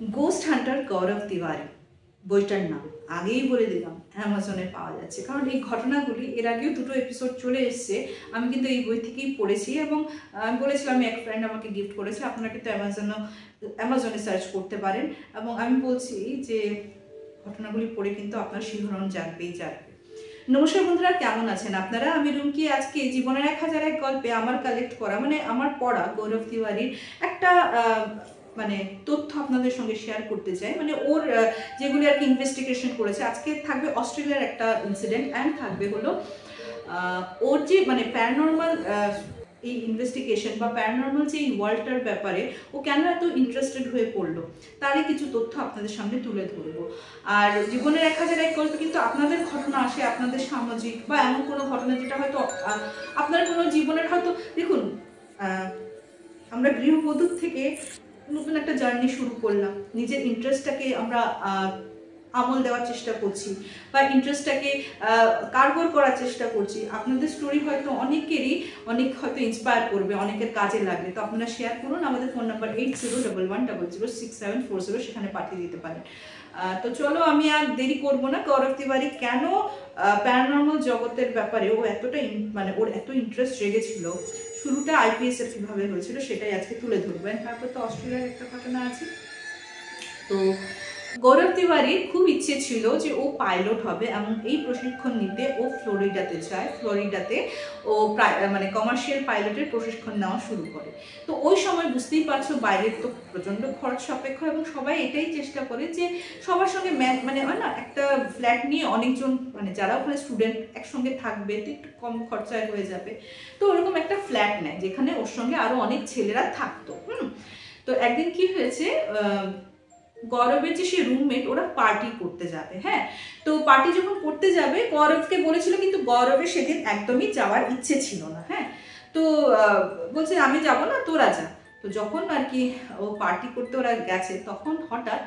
Ghost Hunter গৌরব তিওয়ারি বইটার নাম আগেই বলে দিলাম অ্যামাজনে পাওয়া যাচ্ছে, কারণ এই ঘটনাগুলি এর আগেও দুটো এপিসোড চলে এসছে। আমি কিন্তু এই বই থেকেই পড়েছি এবং আমি বলেছিলাম এক ফ্রেন্ড আমাকে গিফট করেছে। আপনারা কিন্তু অ্যামাজনে সার্চ করতে পারেন এবং আমি বলছি যে ঘটনাগুলি পড়ে কিন্তু আপনার শিহরণ জাগবেই জাগবে। নমস্কার বন্ধুরা, কেমন আছেন আপনারা? আমি রুমকি। আজকে জীবনের 1001 গল্পে আমার কালেক্ট করা আমার পড়া গৌরব তিওয়ারির একটা তথ্য আপনাদের সঙ্গে শেয়ার করতে চাই। ওর যেগুলি আর কি ইনভেস্টিগেশন করেছে। আজকে থাকবে অস্ট্রেলিয়ার একটা ইনসিডেন্ট অ্যান্ড থাকবে হলো ওর যে প্যারানর্মাল এই ইনভেস্টিগেশন বা প্যারানর্মাল যে এই ওয়ার্ল্ডটার ব্যাপারে ও কেন এত ইন্টারেস্টেড হয়ে পড়লো তারই কিছু তথ্য আপনাদের সামনে তুলে ধরবো। আর জীবনের 1001 গল্পে কিন্তু আপনাদের ঘটনা আসে, আপনাদের সামাজিক বা এমন কোনো ঘটনা যেটা হয়তো আপনার কোনো জীবনের হয়তো দেখুন আমরা গৃহবধূর থেকে নতুন একটা জার্নি শুরু করলাম, নিজের ইন্টারেস্টটাকে আমরা আমল দেওয়ার চেষ্টা করছি বা ইন্টারেস্টটাকে কারগর করার চেষ্টা করছি। আপনাদের স্টোরি হয়তো অনেক হয়তো ইন্সপায়ার করবে, অনেকের কাজে লাগবে। তো আপনারা শেয়ার করুন। আমাদের ফোন নাম্বার 8011006740, সেখানে পাঠিয়ে দিতে পারেন। তো চলো, আমি আর দেরি করবো না। গৌরব তিওয়ারি কেন প্যারানর্মাল জগতের ব্যাপারে ও এতটা ওর এত ইন্টারেস্ট জেগেছিল, শুরুটা IPS এর কিভাবে হয়েছিল সেটাই আজকে তুলে ধরবেন। তারপর তো অস্ট্রেলিয়ার একটা ঘটনা আছে। তো গৌরব তিওয়ারির খুব ইচ্ছে ছিল যে ও পাইলট হবে এবং এই প্রশিক্ষণ নিতে ও ফ্লোরিডাতে যায়। ফ্লোরিডাতে ও কমার্শিয়াল পাইলটের প্রশিক্ষণ নেওয়া শুরু করে। তো ওই সময় বুঝতেই পারছো বাইরের তো প্রচণ্ড খরচ সাপেক্ষ এবং সবাই এটাই চেষ্টা করে যে সবার সঙ্গে হয় না, একটা ফ্ল্যাট নিয়ে অনেকজন যারা ওখানে স্টুডেন্ট একসঙ্গে থাকবে তো একটু কম খরচায় হয়ে যাবে। তো ওরকম একটা ফ্ল্যাট নেয় যেখানে ওর সঙ্গে আরও অনেক ছেলেরা থাকতো। তো একদিন কি হয়েছে, গৌরবের যে সে রুমমেট ওরা পার্টি করতে যাবে। হ্যাঁ, তো পার্টি যখন করতে যাবে গৌরবকে বলেছিল, কিন্তু গৌরবের সেদিন একদমই যাওয়ার ইচ্ছে ছিল না। হ্যাঁ, তো বলছে আমি যাব না, তোরা যা। তো যখন আর কি ও পার্টি করতে ওরা গেছে তখন হঠাৎ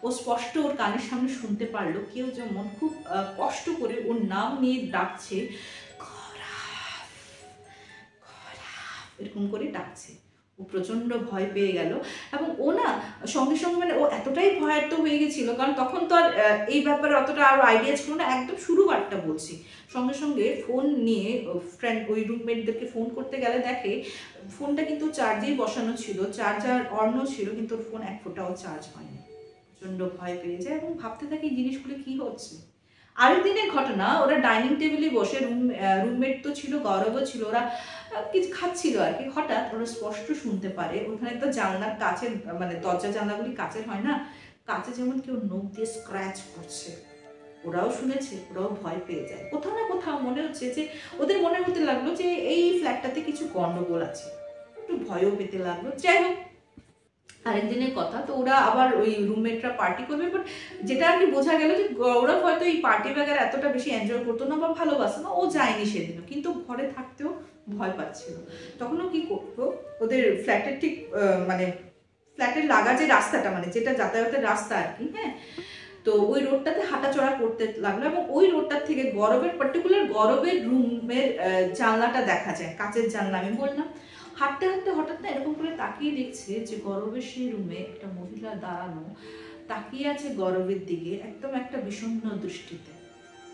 ও স্পষ্ট ওর কানের সামনে শুনতে পারলো কেউ যেমন খুব কষ্ট করে ওর নাম নিয়ে ডাকছে, এরকম করে ডাকছে। ও প্রচণ্ড ভয় পেয়ে গেল এবং ও না সঙ্গে সঙ্গে ও এতটাই ভয়ার্ত হয়ে গেছিল, কারণ তখন তো আর এই ব্যাপারে অতটা আরও আইডিয়া ছিল না। একদম শুরুবারটা বলছি। সঙ্গে সঙ্গে ফোন নিয়ে ফ্রেন্ড ওই রুমমেটদেরকে ফোন করতে গেলে দেখে ফোনটা কিন্তু চার্জেই বসানো ছিল, চার্জার অন্য ছিল, কিন্তু ওর ফোন এক ফোঁটাও চার্জ হয়নি। প্রচণ্ড ভয় পেয়ে যায় এবং ভাবতে থাকে এই জিনিসগুলো কী হচ্ছে। আরেক দিনের ঘটনা, ওরা ডাইনিং টেবিলে বসে রুমমেট তো ছিল, গৌরবও ছিল, ওরা কিছু খাচ্ছিল আর কি। হঠাৎ ওরা স্পষ্ট শুনতে পারে ওখানে তো জানলার কাছের দরজা জানলাগুলি কাচের হয় না, কাছে যেমন কেউ নখ দিয়ে স্ক্র্যাচ করছে। ওরাও শুনেছে, ওরাও ভয় পেয়ে যায়। কোথাও না কোথাও মনে হচ্ছে যে ওদের মনে হতে লাগলো যে এই ফ্ল্যাটটাতে কিছু গন্ডগোল আছে, একটু ভয়ও পেতে লাগলো। যাই হোক, আরেকদিনের কথা, তো ওরা আবার ওই রুমমেটরা পার্টি করবে, বাট যেটা আর কি বোঝা গেল যে গৌরব হয়তো এই পার্টি বাগের এতটা বেশি এনজয় করতো না বা ভালোবাসতো না, ও যায়নি সেদিনও, কিন্তু ঘরে থাকতেও ভয় পাচ্ছিল। তখন ও কি করতো, ওদের ফ্ল্যাটের ঠিক ফ্ল্যাটের লাগা যে রাস্তাটা যেটা যাতায়াতের রাস্তা আর কি, হ্যাঁ, তো ওই রোডটাতে হাঁটাচড়া করতে লাগলো এবং ওই রোডটার থেকে গৌরবের রুমের জানলাটা দেখা যায়, কাচের জানলা আমি বললাম। হাঁটতে হাঁটতে হঠাৎ না এরকম করে তাকিয়ে দেখছে যে গৌরবের সেই রুমে একটা মহিলা দাঁড়ানো, তাকিয়ে আছে গৌরবের দিকে একদম একটা বিষণ্ণ দৃষ্টিতে।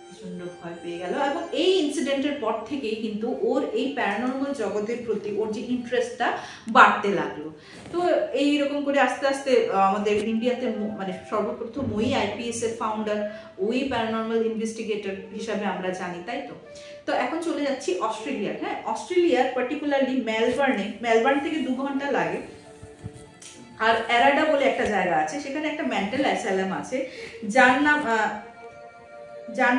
প্রচণ্ড ভয় পেয়ে গেল এবং এই ইনসিডেন্টের পর থেকেই কিন্তু ওর এই প্যারানর্মাল জগতের প্রতি ওর যে ইন্টারেস্টটা বাড়তে লাগলো। তো এইরকম করে আস্তে আস্তে আমাদের ইন্ডিয়াতে সর্বপ্রথম ওই IPS এর ফাউন্ডার, ওই প্যারানর্মাল ইনভেস্টিগেটর হিসাবে আমরা জানি, তাই তো। তো এখন চলে যাচ্ছি অস্ট্রেলিয়ার। হ্যাঁ, অস্ট্রেলিয়ার পার্টিকুলারলি মেলবার্ন থেকে 2 ঘন্টা লাগে। আর অ্যারাডা বলে একটা জায়গা আছে, সেখানে একটা মেন্টাল অ্যাসাইলাম আছে যার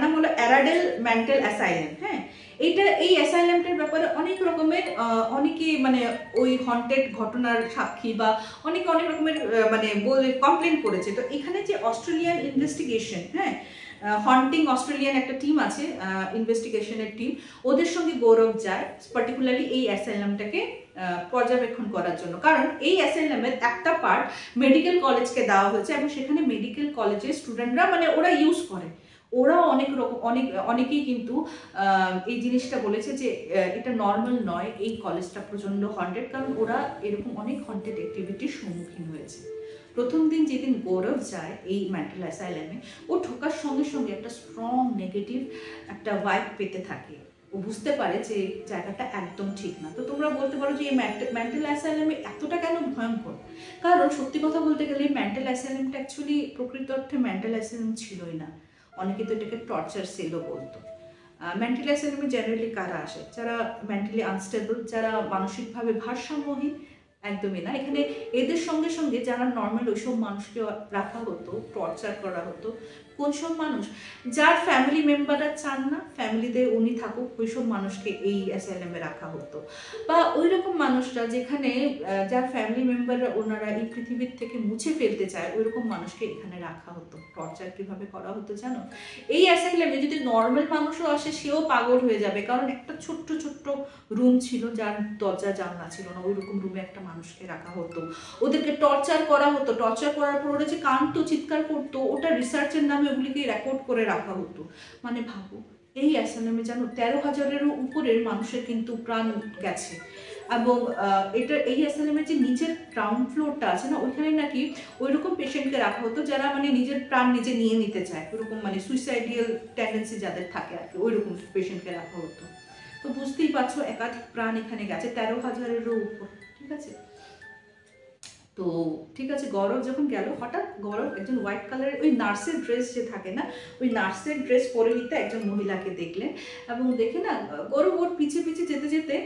নাম হলো অ্যারাডেল মেন্টাল অ্যাসাইলাম। হ্যাঁ, এই অ্যাসাইলামটার ব্যাপারে অনেক রকমের অনেকে ওই হন্টেড ঘটনার সাক্ষী বা অনেকে অনেক রকমের কমপ্লেন করেছে। তো এখানে যে অস্ট্রেলিয়ান ইনভেস্টিগেশন, হ্যাঁ, হন্টিং অস্ট্রেলিয়ান একটা টিম আছে, ইনভেস্টিগেশনের টিম, ওদের সঙ্গে গৌরব যায় পার্টিকুলারলি এই অ্যাসাইলামটাকে পর্যবেক্ষণ করার জন্য। কারণ এই অ্যাসাইলামের একটা পার্ট মেডিকেল কলেজকে দেওয়া হয়েছে এবং সেখানে মেডিকেল কলেজের স্টুডেন্টরা ওরা ইউজ করে। ওরাও অনেকেই কিন্তু এই জিনিসটা বলেছে যে এটা নর্মাল নয়, এই কলেজটা প্রচণ্ড হন্টেড, কারণ ওরা এরকম অনেক হন্টেড অ্যাক্টিভিটির সম্মুখীন হয়েছে। প্রথম দিন যেদিন গৌরব যায় এই মেন্টাল অ্যাসাইলামে, ও ঢোকার সঙ্গে সঙ্গে একটা স্ট্রং নেগেটিভ একটা ভাইব পেতে থাকে। ও বুঝতে পারে যে জায়গাটা একদম ঠিক না। তো তোমরা বলতে পারো যে এই মেন্টাল অ্যাসাইলামে এতটা কেন ভয়ঙ্কর? কারণ সত্যি কথা বলতে গেলে মেন্টাল অ্যাসাইলামটা অ্যাকচুয়ালি প্রকৃত অর্থে মেন্টাল অ্যাসাইলাম ছিলই না। অনেকে তো এটাকে টর্চার সেলও বলতো। মেন্টাল অ্যাসাইলামে জেনারেলি কারা আসে? যারা মেন্টালি আনস্টেবল, যারা মানসিকভাবে ভারসাম্যহীন, একদমই না। এখানে এদের সঙ্গে সঙ্গে যারা নর্মাল ওইসব মানুষকে রাখা হতো, টর্চার করা হতো। কোন সব মানুষ? যার ফ্যামিলি মেম্বাররা চান না ফ্যামিলিতে উনি থাকুক, ওইসব মানুষকে এই অ্যাসাইলামে রাখা হতো। বা ওই রকম মানুষরা যেখানে যার ফ্যামিলি মেম্বাররা ওনারা এই পৃথিবীর থেকে মুছে ফেলতে চায়, ওই রকম মানুষকে এখানে রাখা হতো। টর্চার কীভাবে করা হতো জানো? এই অ্যাসাইলামে যদি নর্মাল মানুষও আসে সেও পাগল হয়ে যাবে, কারণ একটা ছোট্ট ছোট্ট রুম ছিল যার দরজা জানলা ছিল না, ওই রকম রুমে একটা মানুষকে রাখা হতো। ওদেরকে টর্চার করা হতো। টর্চার করার পর ওরা যে কাঁদতো, চিৎকার করতো, ওটা রিসার্চের নামে ওগুলিকে রেকর্ড করে রাখা হতো। মানে ভাবো, এই অ্যাসাইলামে জানো 13,000-এরও উপরের মানুষের কিন্তু প্রাণ গেছে। এবং এই অ্যাসাইলামের যে নিচের গ্রাউন্ড ফ্লোরটা আছে না, ওইখানে নাকি ওই রকম পেশেন্টকে রাখা হতো যারা মানে নিজের প্রাণ নিজে নিয়ে নিতে চায়, ওইরকম মানে সুইসাইডিয়াল টেন্ডেন্সি যাদের থাকে আর কি, ওই রকম পেশেন্টকে রাখা হতো। তো বুঝতেই পারছো একাধিক প্রাণ এখানে গেছে, 13,000-এরও উপর। ঠিক আছে, তো ঠিক আছে, গৌরব যখন গেল, হঠাৎ গৌরব একজন হোয়াইট কালারের ওই নার্সের ড্রেস যে থাকে না, ওই নার্সের ড্রেস পরিহিত একজন মহিলাকে দেখলেন। এবং দেখে না গৌরব ওর পিছে পিছে যেতে যেতে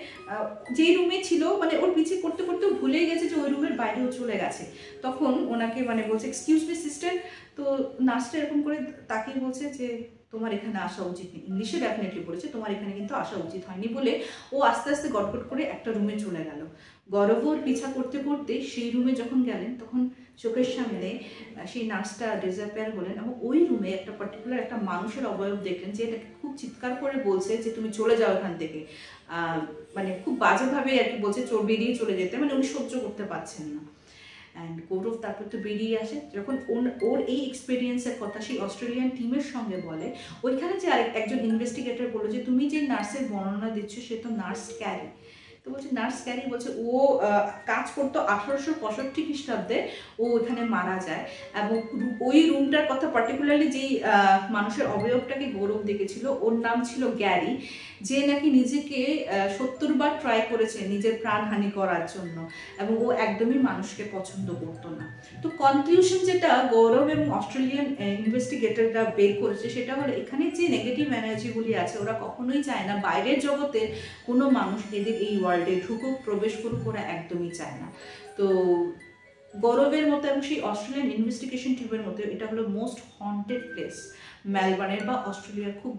যেই রুমে ছিল, মানে ওর পিছে করতে করতেও ভুলেই গেছে যে ওই রুমের বাইরেও চলে গেছে। তখন ওনাকে মানে বলছে, এক্সকিউজ মি সিস্টার। তো নার্সটা এরকম করে তাকিয়ে বলছে যে তোমার এখানে আসা উচিত নেই, ইংলিশে ডেফিনেটলি বলেছে, তোমার এখানে কিন্তু আসা উচিত হয়নি বলে ও আস্তে আস্তে গটগট করে একটা রুমে চলে গেল। গৌরবর পিছা করতে করতে সেই রুমে যখন গেলেন, তখন চোখের সামনে সেই নার্সটা ডিসঅ্যাপিয়ার হলেন এবং ওই রুমে একটা পার্টিকুলার একটা মানুষের অবয়ব দেখলেন, যে এটাকে খুব চিৎকার করে বলছে যে তুমি চলে যাও এখান থেকে। মানে খুব বাজেভাবে আর কি বলছে, বেরিয়ে চলে যেতে, মানে উনি সহ্য করতে পারছেন না। অ্যান্ড গৌরব তারপর তো বেরিয়ে আসে। যখন ওর এই এক্সপিরিয়েন্সের কথা সেই অস্ট্রেলিয়ান টিমের সঙ্গে বলে, ওইখানে যে একজন ইনভেস্টিগেটর বললো যে তুমি যে নার্সের বর্ণনা দিচ্ছ সে তো নার্স ক্যারি। তো বলছে নার্স ক্যারি, বলছে ও কাজ করতো 1865 খ্রিস্টাব্দে, ও ওইখানে মারা যায়। এবং ওই রুমটার কথা পার্টিকুলারলি যেই মানুষের অবয়বটাকে গৌরব দেখেছিল, ওর নাম ছিল গ্যারি, যে নাকি নিজেকে 70 বার ট্রাই করেছে নিজের প্রাণহানি করার জন্য, এবং ও একদমই মানুষকে পছন্দ করতো না। তো কনক্লুশন যেটা গৌরব এবং অস্ট্রেলিয়ান ইনভেস্টিগেটররা বের করেছে সেটা হলো, এখানে যে নেগেটিভ এনার্জিগুলি আছে ওরা কখনোই চায় না বাইরের জগতের কোনো মানুষ এদের এই ওয়ার্ল্ডে ঢুকুক, প্রবেশ করুক, ওরা একদমই চায় না। তো গৌরবের মতো এবং সেই অস্ট্রেলিয়ান ইনভেস্টিগেশন টিমের মতো এটা হলো মোস্ট হন্টেড প্লেস মেলবার্নের বা অস্ট্রেলিয়ার, খুব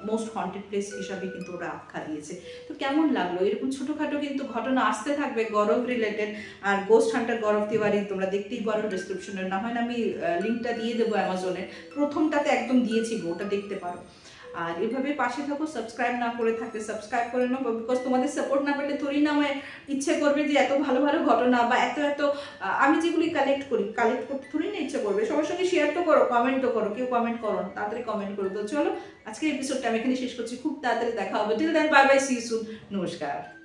মোস্ট হন্টেড প্লেস হিসাবে কিন্তু ওরা আখ্যা দিয়েছে। তো কেমন লাগলো? এরকম ছোটোখাটো কিন্তু ঘটনা আসতে থাকবে গৌরব রিলেটেড। আর গোস্ট হান্টার গৌরব তিওয়ারি তোমরা দেখতেই পারো ডিসক্রিপশনে, না হয় আমি লিঙ্কটা দিয়ে দেবো অ্যামাজনে, প্রথমটাতে একদম দিয়েছি গো, ওটা দেখতে পারো। আর এভাবে পাশে থাকো, সাবস্ক্রাইব না করে থাকলে সাবস্ক্রাইব করে নাও, বিকজ তোমাদের সাপোর্ট না পেলে থোড়ি না আমার ইচ্ছে করবে যে এত ভালো ভালো ঘটনা বা এত আমি যেগুলি কালেক্ট করতে থোড়ি না ইচ্ছে করবে। সবার সঙ্গে শেয়ার তো করো, কমেন্টও করো, কেউ কমেন্ট করো না, তাড়াতাড়ি কমেন্ট করো। তো চলো আজকের এপিসোডটা আমি এখানে শেষ করছি, খুব তাড়াতাড়ি দেখা হবে। Till then bye bye, see you soon, নমস্কার।